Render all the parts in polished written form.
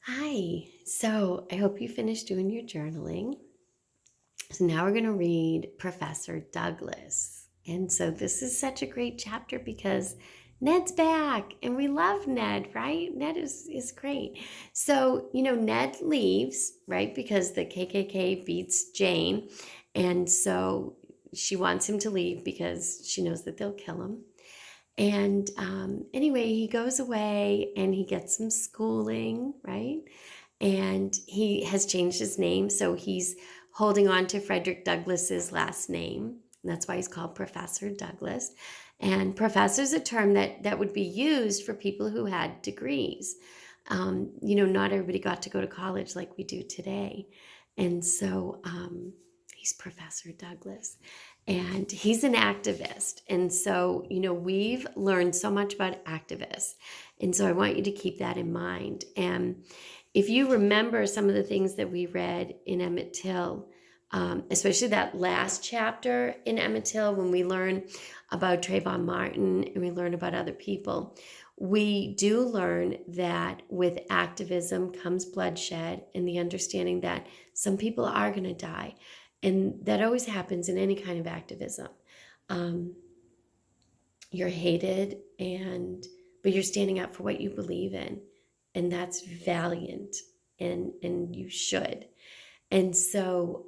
Hi. So I hope you finished doing your journaling. So now we're going to read Professor Douglas. And so this is such a great chapter because Ned's back and we love Ned, right? Ned is great. So, Ned leaves, right? Because the KKK beats Jane. And so she wants him to leave because she knows that they'll kill him. And anyway, he goes away and he gets some schooling, right? And he has changed his name. So he's holding on to Frederick Douglass's last name. And that's why he's called Professor Douglas. And professor is a term that would be used for people who had degrees. Not everybody got to go to college like we do today. And so he's Professor Douglas. And he's an activist. And so, we've learned so much about activists. And so I want you to keep that in mind. And if you remember some of the things that we read in Emmett Till, especially that last chapter in Emmett Till, when we learn about Trayvon Martin and we learn about other people, we do learn that with activism comes bloodshed and the understanding that some people are going to die. And that always happens in any kind of activism. You're hated, but you're standing up for what you believe in. And that's valiant, and you should. And so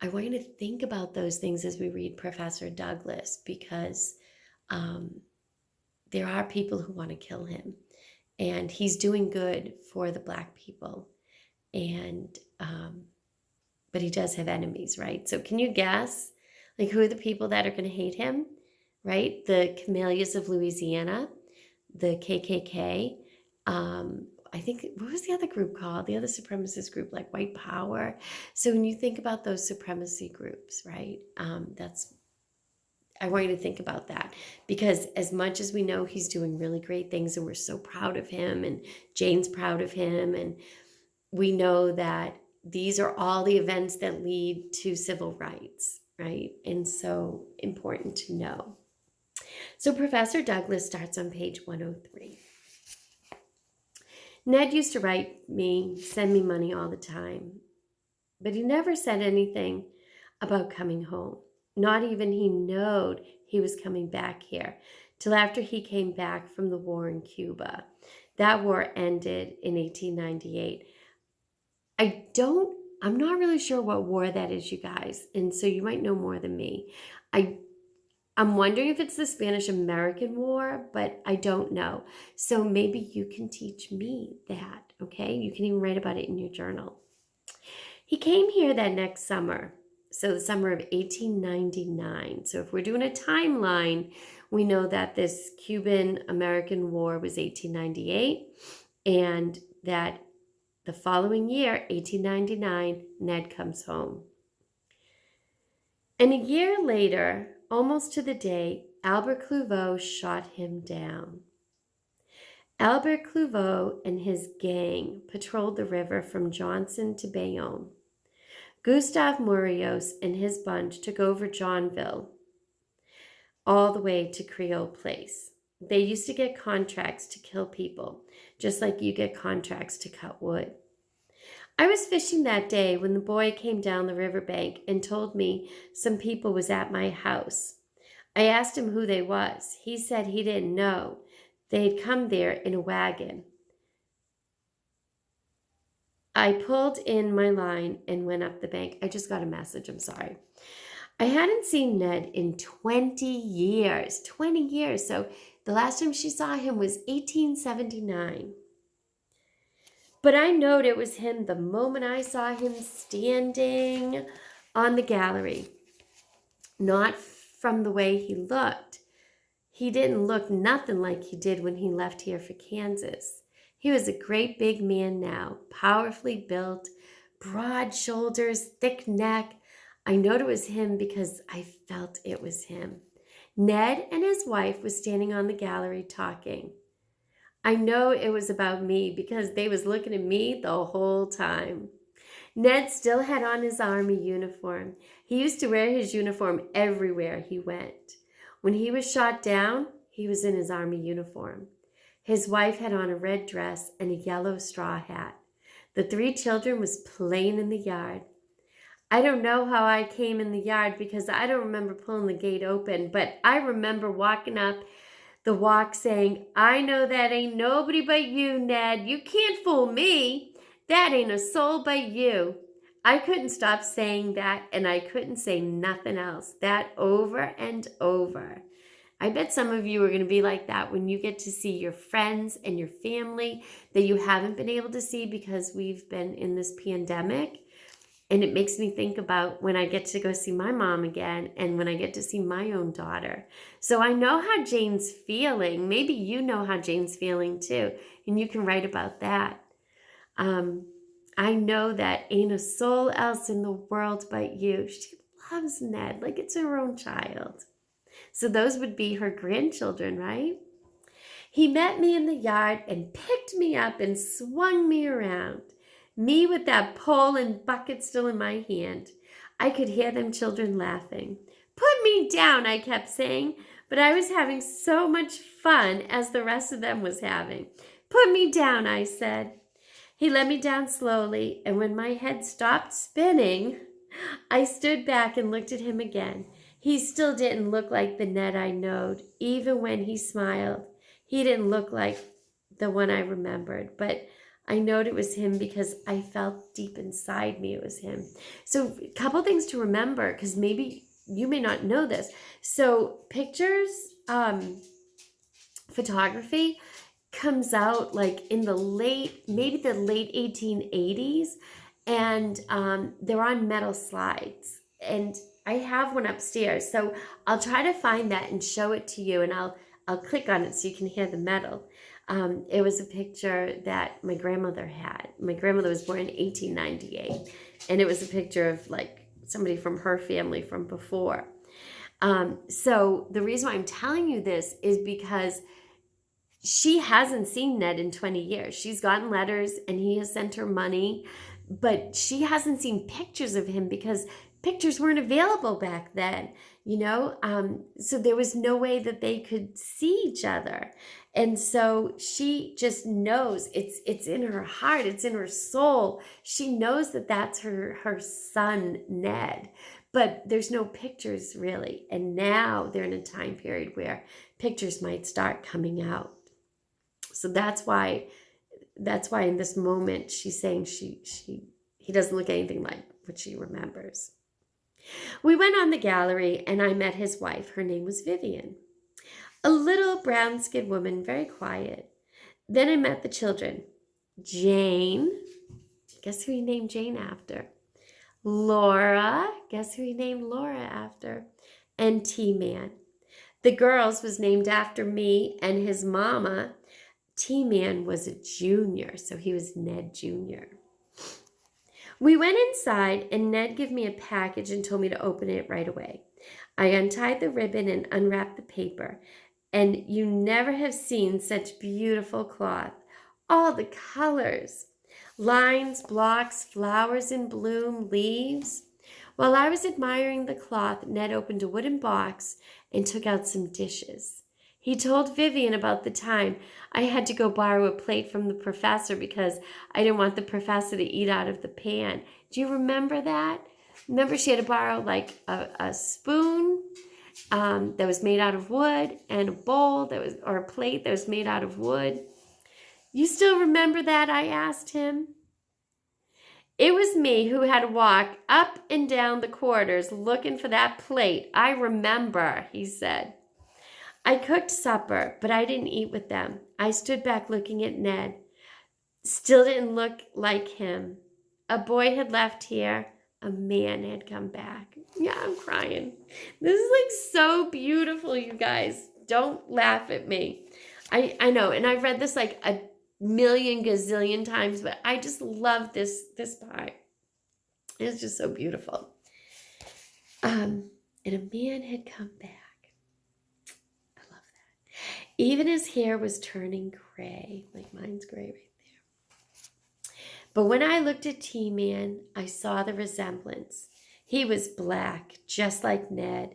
I want you to think about those things as we read Professor Douglas, because there are people who want to kill him. And he's doing good for the Black people. And but he does have enemies, right? So can you guess, like, who are the people that are going to hate him, right? The Camellias of Louisiana, the KKK. I think, what was the other group called? The other supremacist group, like White Power. So when you think about those supremacy groups, right? I want you to think about that, because as much as we know he's doing really great things and we're so proud of him and Jane's proud of him, and we know that these are all the events that lead to civil rights, right? And so important to know. So Professor Douglas starts on page 103. Ned used to send me money all the time, but he never said anything about coming home. Not even he knowed he was coming back here till after he came back from the war in Cuba. That war ended in 1898. I'm not really sure what war that is, you guys. And so you might know more than me. I'm wondering if it's the Spanish-American War, but I don't know. So maybe you can teach me that, okay? You can even write about it in your journal. He came here that next summer, so the summer of 1899. So if we're doing a timeline, we know that this Cuban-American War was 1898, and that the following year, 1899, Ned comes home. And a year later, almost to the day, Albert Cluveau shot him down. Albert Cluveau and his gang patrolled the river from Johnson to Bayonne. Gustave Morios and his bunch took over Johnville all the way to Creole Place. They used to get contracts to kill people, just like you get contracts to cut wood. I was fishing that day when the boy came down the riverbank and told me some people was at my house. I asked him who they was. He said he didn't know. They'd come there in a wagon. I pulled in my line and went up the bank. I just got a message. I'm sorry. I hadn't seen Ned in 20 years. 20 years. So the last time she saw him was 1879. But I knowed it was him the moment I saw him standing on the gallery. Not from the way he looked. He didn't look nothing like he did when he left here for Kansas. He was a great big man now, powerfully built, broad shoulders, thick neck. I knowed it was him because I felt it was him. Ned and his wife was standing on the gallery talking. I know it was about me because they was looking at me the whole time. Ned still had on his army uniform. He used to wear his uniform everywhere he went. When he was shot down, he was in his army uniform. His wife had on a red dress and a yellow straw hat. The three children was playing in the yard. I don't know how I came in the yard because I don't remember pulling the gate open, but I remember walking up the walk saying, I know that ain't nobody but you, Ned. You can't fool me. That ain't a soul but you. I couldn't stop saying that, and I couldn't say nothing else. That over and over. I bet some of you are going to be like that when you get to see your friends and your family that you haven't been able to see because we've been in this pandemic. And it makes me think about when I get to go see my mom again and when I get to see my own daughter. So I know how Jane's feeling. Maybe you know how Jane's feeling too. And you can write about that. I know that ain't a soul else in the world but you. She loves Ned like it's her own child. So those would be her grandchildren, right? He met me in the yard and picked me up and swung me around. Me with that pole and bucket still in my hand. I could hear them children laughing. Put me down, I kept saying, but I was having so much fun as the rest of them was having. Put me down, I said. He let me down slowly, and when my head stopped spinning, I stood back and looked at him again. He still didn't look like the Ned I knowed, even when he smiled. He didn't look like the one I remembered, but I knowed it was him because I felt deep inside me it was him. So a couple things to remember, because maybe you may not know this. So pictures, photography comes out like in the maybe the late 1880s, and they're on metal slides. And I have one upstairs, so I'll try to find that and show it to you, and I'll click on it so you can hear the metal. It was a picture that my grandmother had. My grandmother was born in 1898, and it was a picture of like somebody from her family from before. So the reason why I'm telling you this is because she hasn't seen Ned in 20 years. She's gotten letters and he has sent her money, but she hasn't seen pictures of him because pictures weren't available back then, you know? So there was no way that they could see each other. And so she just knows it's in her heart, it's in her soul. She knows that that's her son, Ned, but there's no pictures really. And now they're in a time period where pictures might start coming out. So that's why in this moment she's saying he doesn't look anything like what she remembers. We went on the gallery and I met his wife. Her name was Vivian. A little brown-skinned woman, very quiet. Then I met the children. Jane, guess who he named Jane after? Laura, guess who he named Laura after? And T-Man. The girls was named after me and his mama. T-Man was a junior, so he was Ned Jr. We went inside and Ned gave me a package and told me to open it right away. I untied the ribbon and unwrapped the paper, and you never have seen such beautiful cloth. All the colors, lines, blocks, flowers in bloom, leaves. While I was admiring the cloth, Ned opened a wooden box and took out some dishes. He told Vivian about the time I had to go borrow a plate from the professor because I didn't want the professor to eat out of the pan. Do you remember that? Remember she had to borrow like a spoon that was made out of wood and a bowl or a plate that was made out of wood. You still remember that? I asked him. It was me who had to walk up and down the corridors looking for that plate. I remember, he said. I cooked supper, but I didn't eat with them. I stood back looking at Ned. Still didn't look like him. A boy had left here. A man had come back. Yeah, I'm crying. This is like so beautiful, you guys. Don't laugh at me. I know, and I've read this like a million gazillion times, but I just love this part. It's just so beautiful. And a man had come back. Even his hair was turning gray, like mine's gray right there. But when I looked at T-Man, I saw the resemblance. He was black, just like Ned.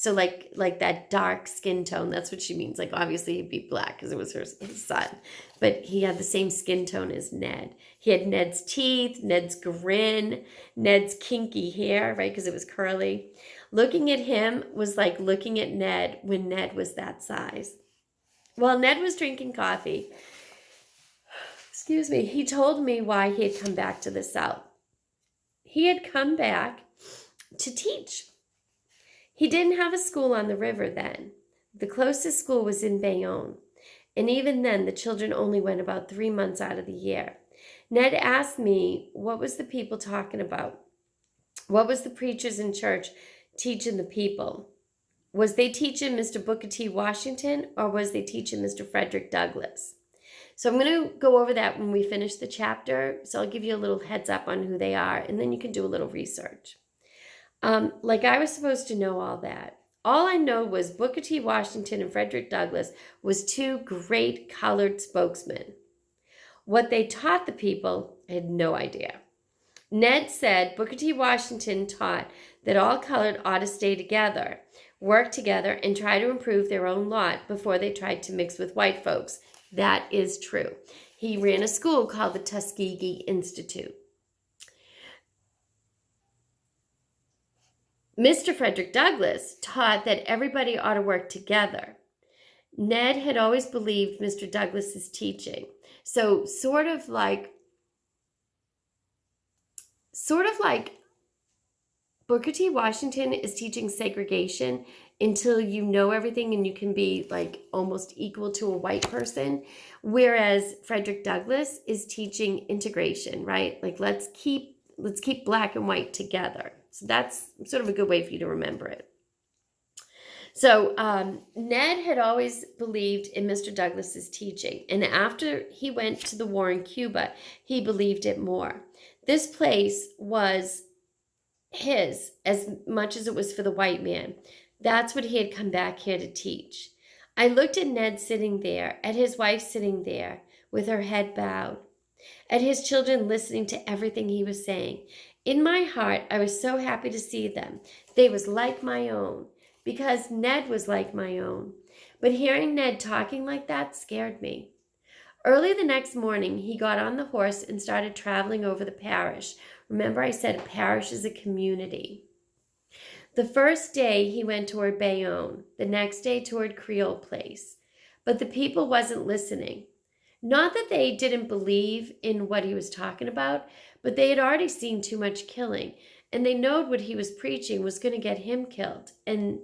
So like that dark skin tone, that's what she means. Like obviously he'd be black because it was his son, but he had the same skin tone as Ned. He had Ned's teeth, Ned's grin, Ned's kinky hair, right? Because it was curly. Looking at him was like looking at Ned when Ned was that size. While Ned was drinking coffee, excuse me, he told me why he had come back to the South. He had come back to teach. He didn't have a school on the river then. The closest school was in Bayonne, and even then the children only went about 3 months out of the year. Ned asked me, what was the people talking about? What was the preachers in church teaching the people? Was they teaching Mr. Booker T. Washington, or was they teaching Mr. Frederick Douglass? So I'm going to go over that when we finish the chapter, so I'll give you a little heads up on who they are, and then you can do a little research. Like I was supposed to know all that. All I know was Booker T. Washington and Frederick Douglass was two great colored spokesmen. What they taught the people, I had no idea. Ned said Booker T. Washington taught that all colored ought to stay together, work together, and try to improve their own lot before they tried to mix with white folks. That is true. He ran a school called the Tuskegee Institute. Mr. Frederick Douglass taught that everybody ought to work together. Ned had always believed Mr. Douglass's teaching. So sort of like Booker T. Washington is teaching segregation until you know everything and you can be like almost equal to a white person. Whereas Frederick Douglass is teaching integration, right? Like let's keep black and white together. So that's sort of a good way for you to remember it. So Ned had always believed in Mr. Douglass's teaching. And after he went to the war in Cuba, he believed it more. This place was his as much as it was for the white man. That's what he had come back here to teach. I looked at Ned sitting there, at his wife sitting there with her head bowed, at his children listening to everything he was saying. In my heart, I was so happy to see them. They was like my own, because Ned was like my own. But hearing Ned talking like that scared me. Early the next morning, he got on the horse and started traveling over the parish. Remember, I said a parish is a community. The first day, he went toward Bayonne. The next day, toward Creole Place. But the people wasn't listening. Not that they didn't believe in what he was talking about, but they had already seen too much killing, and they knowed what he was preaching was going to get him killed, and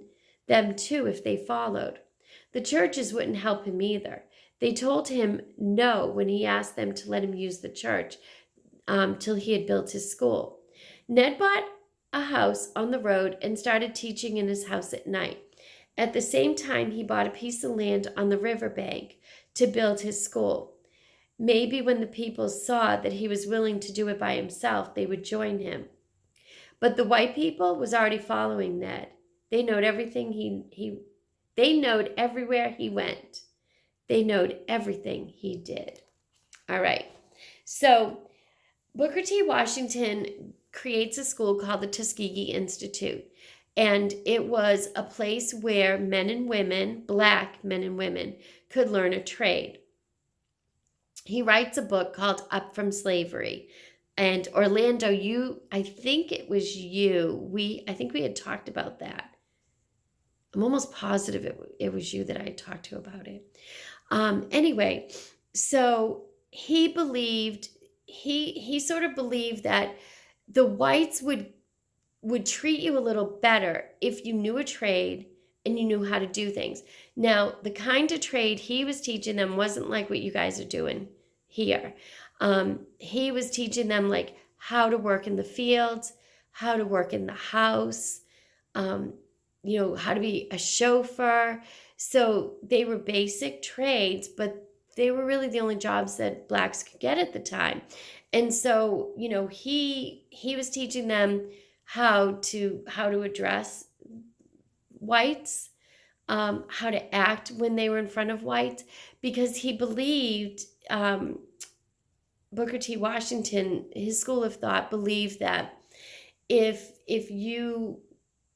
them too if they followed. The churches wouldn't help him either. They told him no when he asked them to let him use the church till he had built his school. Ned bought a house on the road and started teaching in his house at night. At the same time, he bought a piece of land on the riverbank to build his school. Maybe when the people saw that he was willing to do it by himself, they would join him. But the white people was already following Ned. They knowed everything they knowed everywhere he went. They knowed everything he did. All right. So Booker T. Washington creates a school called the Tuskegee Institute. And it was a place where men and women, black men and women, could learn a trade. He writes a book called Up from Slavery. And Orlando, I think it was you. I think we had talked about that. I'm almost positive it was you that I had talked to about it. Anyway, so he believed, he sort of believed that the whites would treat you a little better if you knew a trade and you knew how to do things. Now, the kind of trade he was teaching them wasn't like what you guys are doing here. He was teaching them like how to work in the fields, how to work in the house, how to be a chauffeur. So they were basic trades, but they were really the only jobs that blacks could get at the time. And so, he was teaching them how to address whites, how to act when they were in front of whites, because he believed, Booker T. Washington, his school of thought believed that if you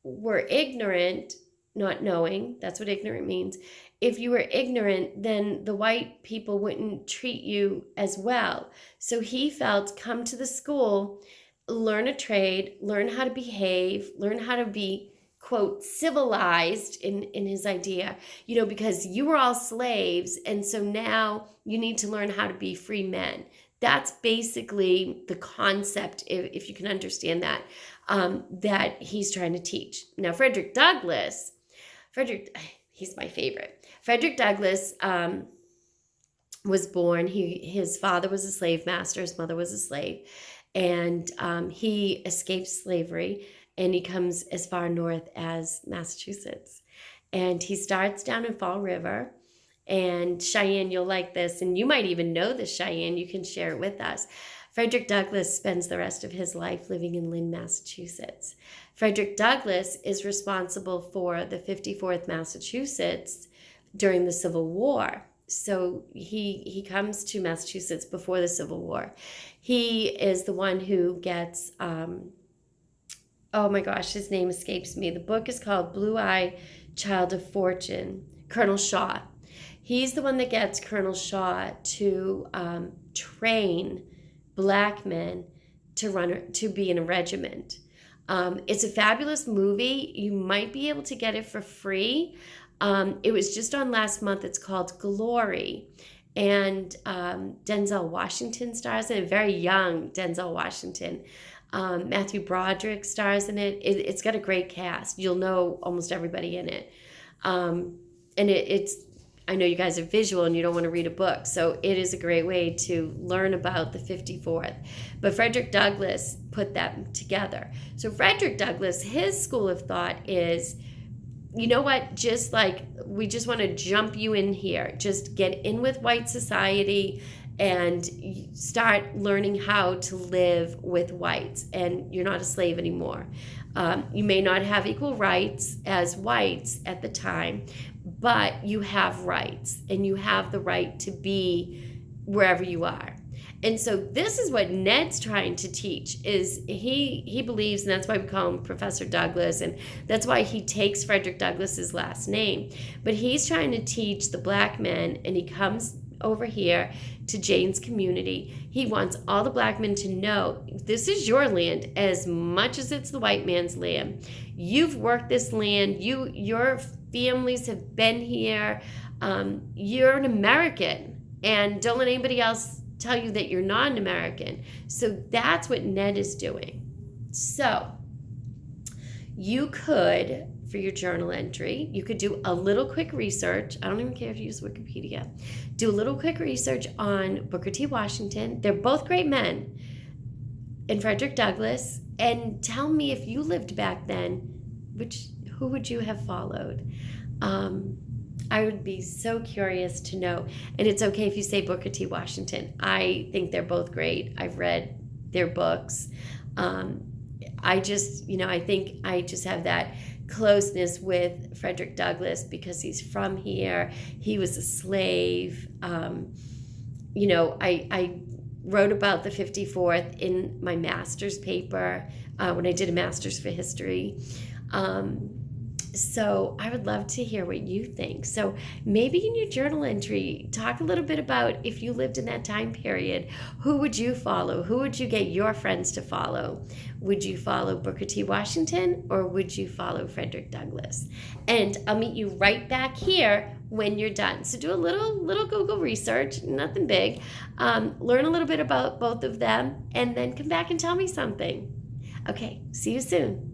were ignorant, not knowing, that's what ignorant means. If you were ignorant, then the white people wouldn't treat you as well. So he felt, come to the school, learn a trade, learn how to behave, learn how to be, quote, civilized in his idea, because you were all slaves. And so now you need to learn how to be free men. That's basically the concept, if you can understand that, that he's trying to teach. Now, Frederick, he's my favorite. Frederick Douglass was born. His father was a slave master. His mother was a slave. And he escaped slavery, and he comes as far north as Massachusetts. And he starts down in Fall River. And Cheyenne, you'll like this, and you might even know this, Cheyenne. You can share it with us. Frederick Douglass spends the rest of his life living in Lynn, Massachusetts. Frederick Douglass is responsible for the 54th Massachusetts during the Civil War. So he comes to Massachusetts before the Civil War. He is the one who gets, oh my gosh, his name escapes me. The book is called Blue-Eye Child of Fortune, Colonel Shaw. He's the one that gets Colonel Shaw to train black men to be in a regiment. It's a fabulous movie. You might be able to get it for free. It was just on last month. It's called Glory. And Denzel Washington stars in it, very young Denzel Washington. Matthew Broderick stars in it. It's got a great cast. You'll know almost everybody in it. And it's, I know you guys are visual and you don't want to read a book, so it is a great way to learn about the 54th. But Frederick Douglass put that together. So Frederick Douglass, his school of thought is, you know what, just like, we just want to jump you in here. Just get in with white society and start learning how to live with whites, and you're not a slave anymore. You may not have equal rights as whites at the time, but you have rights, and you have the right to be wherever you are. And so this is what Ned's trying to teach, is he believes, and that's why we call him Professor Douglass, and that's why he takes Frederick Douglass's last name. But he's trying to teach the black men, and he comes over here to Jane's community. He wants all the black men to know, this is your land as much as it's the white man's land. You've worked this land. Your families have been here. You're an American, and don't let anybody else tell you that you're not an American. So that's what Ned is doing. So you could, for your journal entry, you could do a little quick research. I don't even care if you use Wikipedia. Do a little quick research on Booker T. Washington. They're both great men. And Frederick Douglass. And tell me, if you lived back then, who would you have followed? I would be so curious to know. And it's okay if you say Booker T. Washington. I think they're both great. I've read their books. I think I just have that closeness with Frederick Douglass because he's from here. He was a slave. I wrote about the 54th in my master's paper when I did a master's for history. So I would love to hear what you think. So maybe in your journal entry, talk a little bit about, if you lived in that time period, who would you follow? Who would you get your friends to follow? Would you follow Booker T. Washington, or would you follow Frederick Douglass? And I'll meet you right back here when you're done. So do a little Google research, nothing big. Learn a little bit about both of them, and then come back and tell me something. Okay, see you soon.